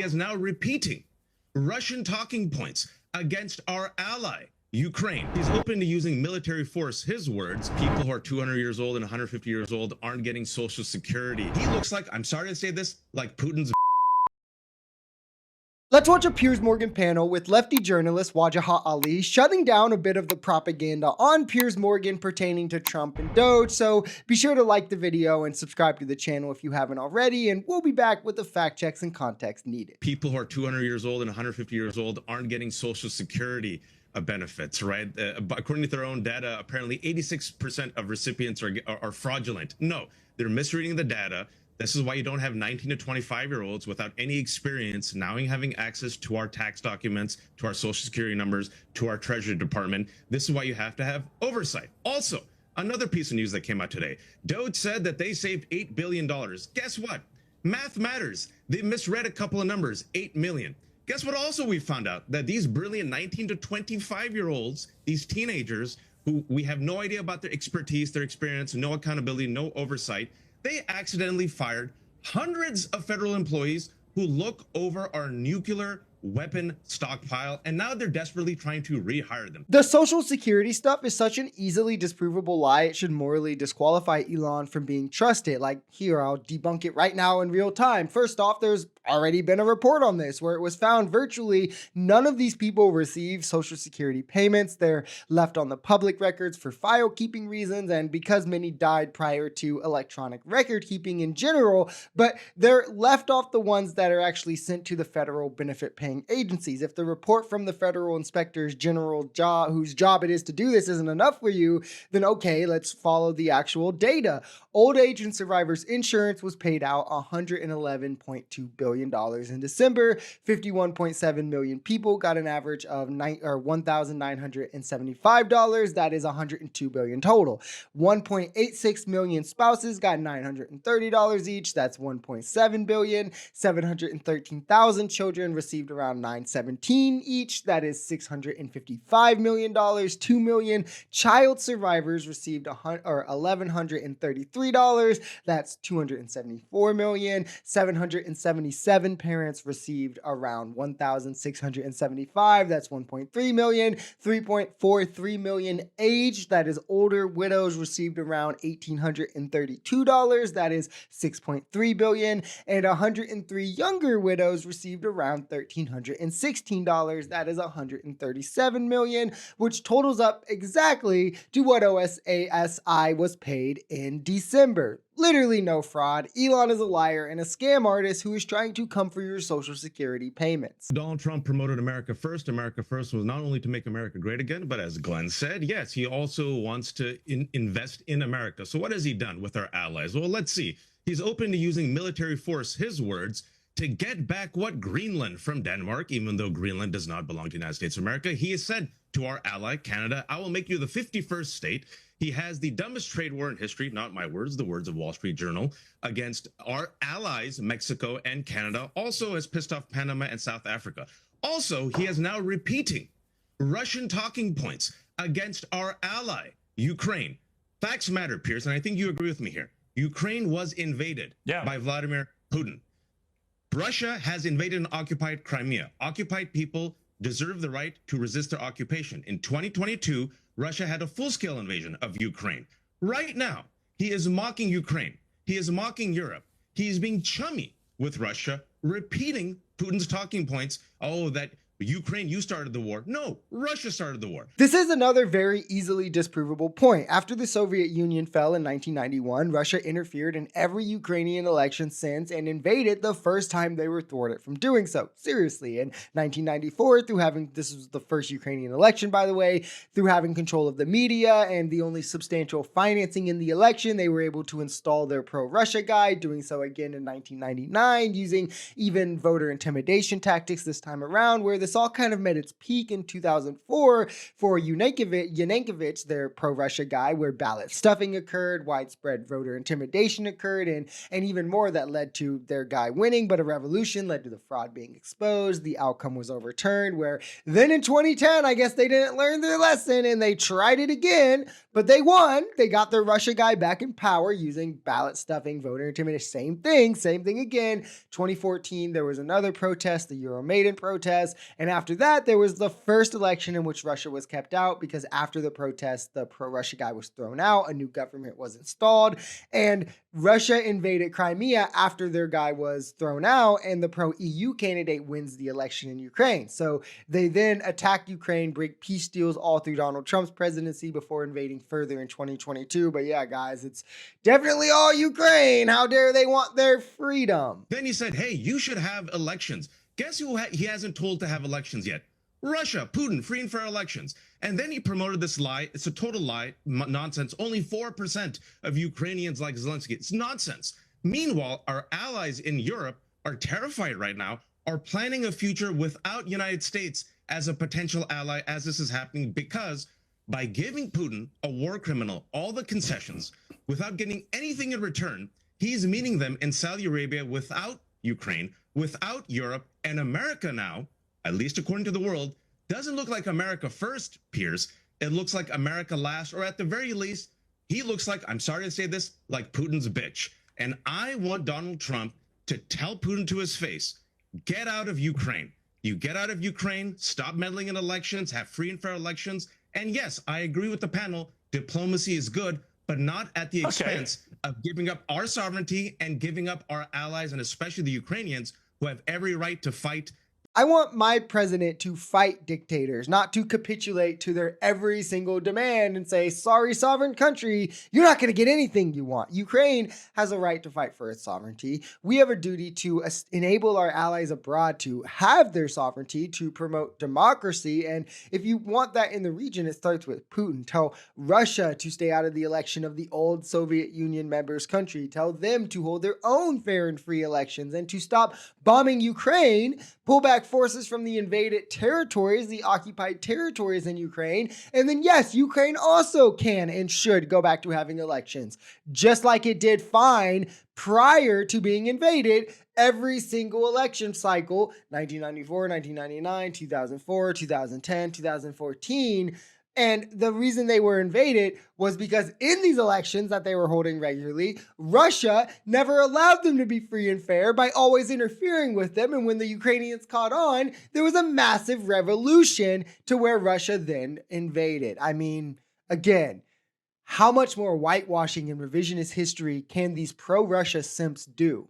he is now repeating Russian talking points against our ally, Ukraine. He's open to using military force. His words, people who are 200 years old and 150 years old aren't getting Social Security. He looks like, I'm sorry to say this, like Putin's. Let's watch a Piers Morgan panel with lefty journalist Wajahat Ali shutting down a bit of the propaganda on Piers Morgan pertaining to Trump and Doge. So be sure to like the video and subscribe to the channel if you haven't already, and we'll be back with the fact checks and context needed. People who are 200 years old and 150 years old aren't getting Social Security benefits, right? According to their own data, apparently 86% of recipients are fraudulent. No, they're misreading the data. This is why you don't have 19 to 25-year-olds without any experience now having access to our tax documents, to our Social Security numbers, to our Treasury Department. This is why you have to have oversight. Also, another piece of news that came out today. Doge said that they saved $8 billion. Guess what? Math matters. They misread a couple of numbers, 8 million. Guess what also we found out? That these brilliant 19 to 25-year-olds, these teenagers who we have no idea about their expertise, their experience, no accountability, no oversight, they accidentally fired hundreds of federal employees who look over our nuclear weapon stockpile, and now they're desperately trying to rehire them. The Social Security stuff is such an easily disprovable lie, it should morally disqualify Elon from being trusted. Like, here, I'll debunk it right now in real time. First off, there's already been a report on this where it was found virtually none of these people receive Social Security payments. They're left on the public records for file keeping reasons and because many died prior to electronic record keeping in general, but they're left off the ones that are actually sent to the federal benefit paying agencies. If the report from the federal inspectors general whose job it is to do this isn't enough for you, then okay, let's follow the actual data. Old age and survivors insurance was paid out $111.2 billion in December. 51.7 million people got an average of $1,975. That is $102 billion total. 1.86 million spouses got $930 each. That's $1.7 billion. 713,000 children received around $917 each. That is $655 million. 2 million child survivors received $1,133. That's $274 million. 777 parents received around $1,675. That's $1.3 million. 3.43 million aged, that is older widows, received around $1,832. That is $6.3 billion. And 103 younger widows received around $1,316. That is $137 million, which totals up exactly to what OSASI was paid in December. Literally no fraud. Elon is a liar and a scam artist who is trying to come for your Social Security payments. Donald Trump promoted America First. America First was not only to make America great again, but as Glenn said, yes, he also wants to invest in America. So what has he done with our allies? Well, let's see. He's open to using military force, his words, to get back what Greenland from Denmark, even though Greenland does not belong to the United States of America. He has said to our ally, Canada, I will make you the 51st state. He has the dumbest trade war in history, not my words, the words of Wall Street Journal, against our allies, Mexico and Canada, also has pissed off Panama and South Africa. Also, he is now repeating Russian talking points against our ally, Ukraine. Facts matter, Piers, and I think you agree with me here. Ukraine was invaded by Vladimir Putin. Russia has invaded and occupied Crimea. Occupied people deserve the right to resist their occupation. In 2022, Russia had a full-scale invasion of Ukraine. Right now, he is mocking Ukraine. He is mocking Europe. He is being chummy with Russia, repeating Putin's talking points. Oh, that Ukraine, you started the war. No, Russia started the war. This is another very easily disprovable point. After the Soviet Union fell in 1991, Russia interfered in every Ukrainian election since and invaded the first time they were thwarted from doing so. Seriously, in 1994, this was the first Ukrainian election, by the way, through having control of the media and the only substantial financing in the election, they were able to install their pro-Russia guy, doing so again in 1999, using even voter intimidation tactics this time around, where the this all kind of met its peak in 2004 for Yankovic, their pro-Russia guy, where ballot stuffing occurred, widespread voter intimidation occurred, and even more that led to their guy winning. But a revolution led to the fraud being exposed. The outcome was overturned, where then in 2010, I guess they didn't learn their lesson and they tried it again, but they won. They got their Russia guy back in power using ballot stuffing, voter intimidation. Same thing again. 2014, there was another protest, the Euromaidan protest. And after that, there was the first election in which Russia was kept out, because after the protest, the pro-Russia guy was thrown out, a new government was installed, and Russia invaded Crimea after their guy was thrown out, and the pro-EU candidate wins the election in Ukraine. So they then attack Ukraine, break peace deals all through Donald Trump's presidency before invading further in 2022. But yeah, guys, it's definitely all Ukraine. How dare they want their freedom? Then he said, hey, you should have elections. Guess who he hasn't told to have elections yet? Russia, Putin, free and fair elections. And then he promoted this lie. It's a total lie, nonsense. Only 4% of Ukrainians like Zelensky. It's nonsense. Meanwhile, our allies in Europe are terrified right now, are planning a future without United States as a potential ally as this is happening, because by giving Putin, a war criminal, all the concessions without getting anything in return, he's meeting them in Saudi Arabia without Ukraine, without Europe, and America now, at least according to the world, doesn't look like America first, Piers. It looks like America last, or at the very least, he looks like, I'm sorry to say this, like Putin's bitch. And I want Donald Trump to tell Putin to his face, get out of Ukraine. You get out of Ukraine, stop meddling in elections, have free and fair elections. And yes, I agree with the panel, diplomacy is good, but not at the expense of giving up our sovereignty and giving up our allies, and especially the Ukrainians, who have every right to fight. I want my president to fight dictators, not to capitulate to their every single demand and say, sorry, sovereign country, you're not going to get anything you want. Ukraine has a right to fight for its sovereignty. We have a duty to enable our allies abroad to have their sovereignty, to promote democracy. And if you want that in the region, it starts with Putin. Tell Russia to stay out of the election of the old Soviet Union members' country. Tell them to hold their own fair and free elections and to stop bombing Ukraine, pull back forces from the invaded territories, the occupied territories in Ukraine. And then, yes, Ukraine also can and should go back to having elections, just like it did fine prior to being invaded every single election cycle, 1994, 1999, 2004, 2010, 2014. And the reason they were invaded was because in these elections that they were holding regularly, Russia never allowed them to be free and fair by always interfering with them. And when the Ukrainians caught on, there was a massive revolution to where Russia then invaded. I mean, again, how much more whitewashing and revisionist history can these pro-Russia simps do?